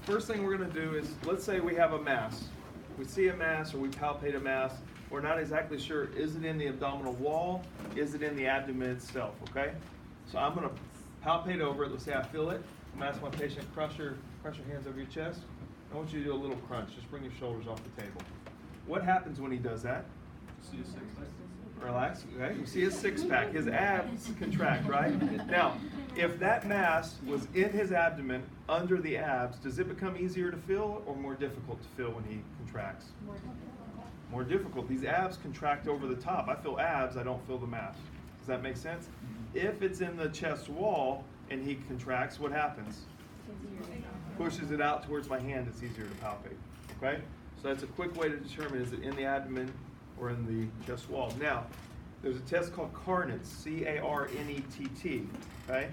first thing we're going to do is, let's say we have a mass. We see a mass or we palpate a mass. We're not exactly sure, is it in the abdominal wall? Is it in the abdomen itself, okay? So I'm going to palpate over it. Let's say I feel it. I'm going to ask my patient, crush your hands over your chest. I want you to do a little crunch. Just bring your shoulders off the table. What happens when he does that? See a six-pack. Relax, okay? You see his six-pack, his abs contract, right? Now, if that mass was in his abdomen, under the abs, does it become easier to feel or more difficult to feel when he contracts? More difficult. These abs contract over the top. I feel abs, I don't feel the mass. Does that make sense? If it's in the chest wall and he contracts, what happens? Pushes it out towards my hand, it's easier to palpate, okay? So that's a quick way to determine, is it in the abdomen or in the chest wall. Now, there's a test called Carnett, C-A-R-N-E-T-T, okay?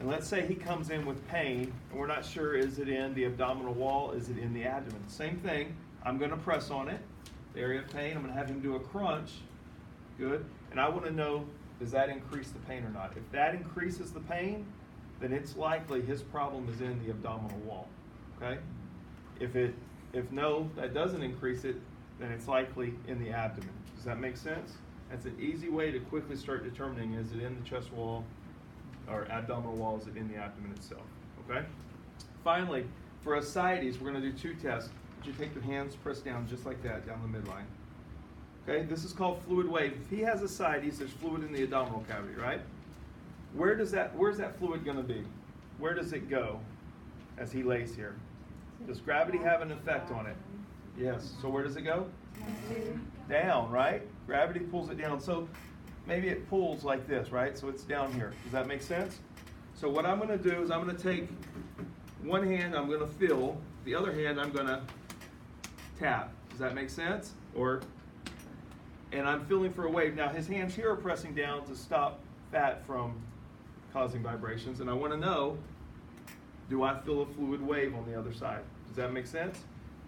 And let's say he comes in with pain, and we're not sure, is it in the abdominal wall, is it in the abdomen? Same thing, I'm gonna press on it, the area of pain, I'm gonna have him do a crunch, good, and I wanna know, does that increase the pain or not? If that increases the pain, then it's likely his problem is in the abdominal wall, okay? If no, that doesn't increase it, then it's likely in the abdomen. Does that make sense? That's an easy way to quickly start determining, is it in the chest wall or abdominal wall, is it in the abdomen itself, okay? Finally, for ascites, we're gonna do two tests. You take your hands, press down just like that, down the midline. Okay, this is called fluid wave. If he has ascites, there's fluid in the abdominal cavity, right? Where's that fluid gonna be? Where does it go as he lays here? Does gravity have an effect on it? Yes, so where does it go? Down, right? Gravity pulls it down. So maybe it pulls like this, right? So it's down here. Does that make sense? So what I'm gonna do is I'm gonna take one hand, I'm gonna feel, the other hand I'm gonna tap. Does that make sense? And I'm feeling for a wave. Now his hands here are pressing down to stop fat from causing vibrations, and I wanna know, do I feel a fluid wave on the other side? Does that make sense?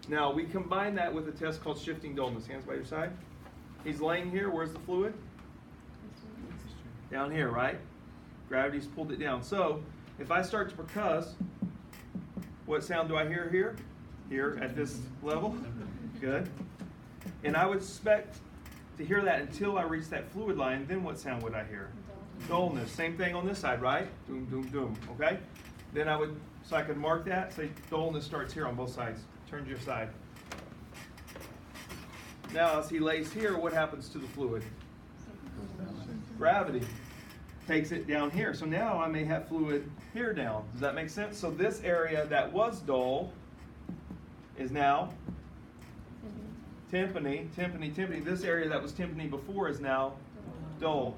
Now, we combine that with a test called shifting dullness. Hands by your side. He's laying here. Where's the fluid? Down here, right? Gravity's pulled it down. So, if I start to percuss, what sound do I hear here? Here at this level? Good. And I would expect to hear that until I reach that fluid line. Then what sound would I hear? Dullness. Same thing on this side, right? Doom, doom, doom. Okay? Then so I could mark that, say dullness starts here on both sides. Turn to your side. Now, as he lays here, what happens to the fluid? Gravity takes it down here. So now I may have fluid here down. Does that make sense? So this area that was dull is now tympani. This area that was tympani before is now dull.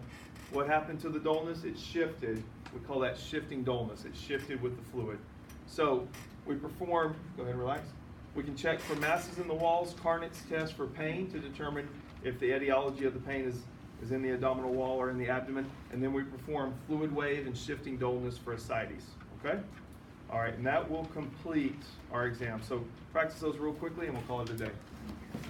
What happened to the dullness? It shifted. We call that shifting dullness. It shifted with the fluid. So we perform, go ahead and relax. We can check for masses in the walls, Carnett's test for pain to determine if the etiology of the pain is in the abdominal wall or in the abdomen. And then we perform fluid wave and shifting dullness for ascites. Okay? All right, and that will complete our exam. So practice those real quickly and we'll call it a day.